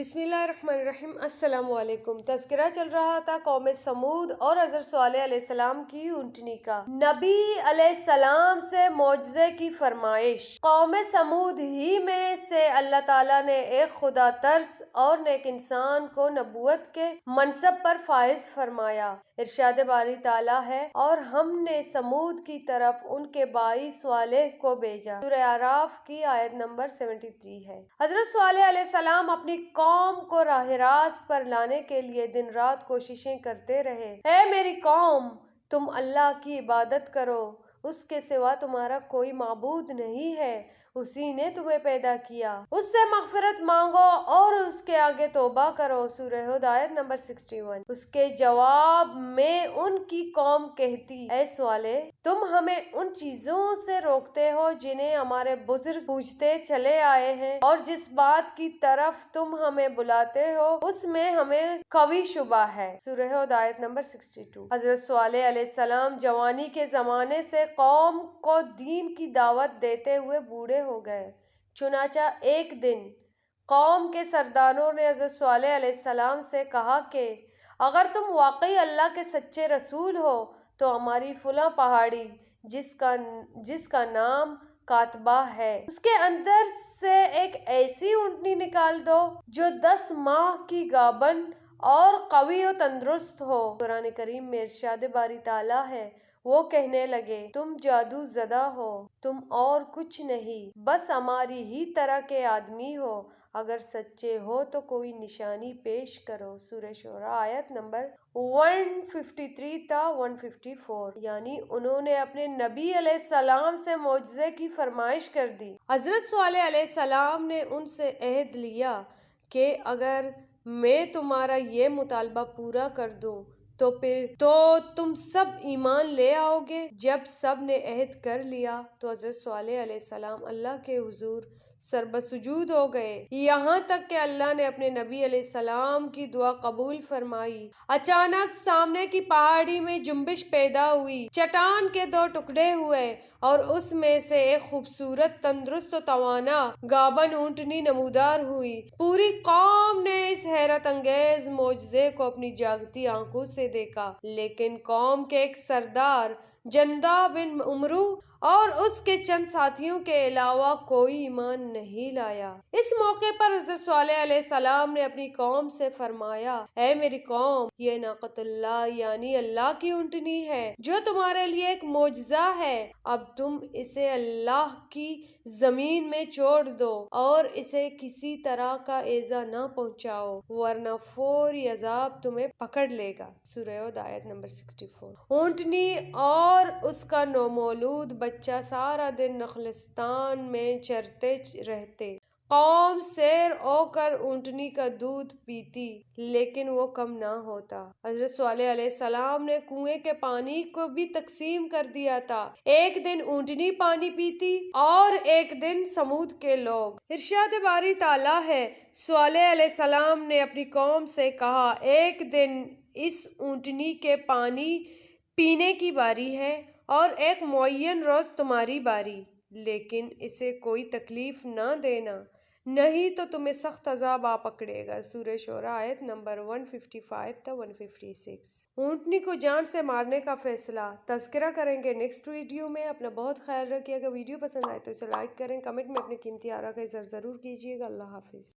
بسم اللہ الرحمن الرحیم۔ السلام علیکم۔ تذکرہ چل رہا تھا قوم سمود اور حضرت صالح علیہ السلام کی اونٹنی کا۔ نبی علیہ السلام سے معجزے کی فرمائش۔ قوم سمود ہی میں سے اللہ تعالیٰ نے ایک خدا ترس اور نیک انسان کو نبوت کے منصب پر فائز فرمایا۔ ارشاد باری تعالیٰ ہے، اور ہم نے سمود کی طرف ان کے بائی صالح کو بھیجا۔ سورہ اعراف کی آیت نمبر 73 ہے۔ حضرت صالح علیہ السلام اپنی قوم کو راہ راست پر لانے کے لیے دن رات کوششیں کرتے رہے۔ اے میری قوم، تم اللہ کی عبادت کرو، اس کے سوا تمہارا کوئی معبود نہیں ہے، اسی نے تمہیں پیدا کیا، اس سے مغفرت مانگو اور اس کے آگے توبہ کرو۔ سورہ ہود آیت نمبر 61۔ اس کے جواب میں ان کی قوم کہتی، اے صالح، تم ہمیں ان چیزوں سے روکتے ہو جنہیں ہمارے بزرگ پوجتے چلے آئے ہیں، اور جس بات کی طرف تم ہمیں بلاتے ہو اس میں ہمیں قوی شبہ ہے۔ سورہ ہود آیت نمبر 62۔ حضرت صالح علیہ السلام جوانی کے زمانے سے قوم کو دین کی دعوت دیتے ہوئے بوڑھے ہو گئے۔ چنانچہ ایک دن قوم کے سرداروں نے حضرت صالح علیہ السلام سے کہا کہ اگر تم واقعی اللہ کے سچے رسول ہو تو ہماری فلاں پہاڑی جس کا نام کاتبہ ہے، اس کے اندر سے ایک ایسی اونٹنی نکال دو جو 10 ماہ کی گابن اور قوی و تندرست ہو۔ قرآن کریم میں ارشاد باری تعالیٰ ہے، وہ کہنے لگے، تم جادو زدہ ہو، تم اور کچھ نہیں، بس ہماری ہی طرح کے آدمی ہو، اگر سچے ہو تو کوئی نشانی پیش کرو۔ سورہ شعراء آیت نمبر 153 تا 154۔ یعنی انہوں نے اپنے نبی علیہ السلام سے معجزے کی فرمائش کر دی۔ حضرت صالح علیہ السلام نے ان سے عہد لیا کہ اگر میں تمہارا یہ مطالبہ پورا کر دوں تو تم سب ایمان لے آؤ گے۔ جب سب نے عہد کر لیا تو حضرت صالح علیہ السلام اللہ کے حضور سربسجود ہو گئے، یہاں تک کہ اللہ نے اپنے نبی علیہ السلام کی دعا قبول فرمائی۔ اچانک سامنے کی پہاڑی میں جنبش پیدا ہوئی، چٹان کے 2 ٹکڑے ہوئے اور اس میں سے ایک خوبصورت، تندرست و توانا گابن اونٹنی نمودار ہوئی۔ پوری قوم نے اس حیرت انگیز معجزے کو اپنی جاگتی آنکھوں سے دیکھا، لیکن قوم کے ایک سردار جندہ بن عمرو اور اس کے چند ساتھیوں کے علاوہ کوئی ایمان نہیں لایا۔ اس موقع پر حضرت صالح علیہ السلام نے اپنی قوم سے فرمایا، اے میری قوم، یہ ناقۃ اللہ یعنی اللہ کی اونٹنی ہے جو تمہارے لیے ایک معجزہ ہے۔ اب تم اسے اللہ کی زمین میں چھوڑ دو اور اسے کسی طرح کا ایذا نہ پہنچاؤ، ورنہ فوری عذاب تمہیں پکڑ لے گا۔ سورہ ہود آیت نمبر 64۔ اونٹنی اور اس کا نومولود بچہ سارا دن نخلستان میں چرتے رہتے۔ قوم سیر ہو کر اونٹنی کا دودھ پیتی، لیکن وہ کم نہ ہوتا۔ حضرت صالح علیہ السلام نے کنویں کے پانی کو بھی تقسیم کر دیا تھا، ایک دن اونٹنی پانی پیتی اور ایک دن سمود کے لوگ۔ ارشاد باری تعالیٰ ہے، صالح علیہ السلام نے اپنی قوم سے کہا، ایک دن اس اونٹنی کے پانی پینے کی باری ہے اور ایک معین روز تمہاری باری، لیکن اسے کوئی تکلیف نہ دینا، نہیں تو تمہیں سخت عذاب آ پکڑے گا۔ سورہ شعراء آیت نمبر 155 تا 156۔ اونٹنی کو جان سے مارنے کا فیصلہ تذکرہ کریں گے نیکسٹ ویڈیو میں۔ اپنا بہت خیال رکھیے گا۔ ویڈیو پسند آئے تو اسے لائک کریں، کمنٹ میں اپنی قیمتی آراء کا اظہار ضرور کیجیے گا۔ اللہ حافظ۔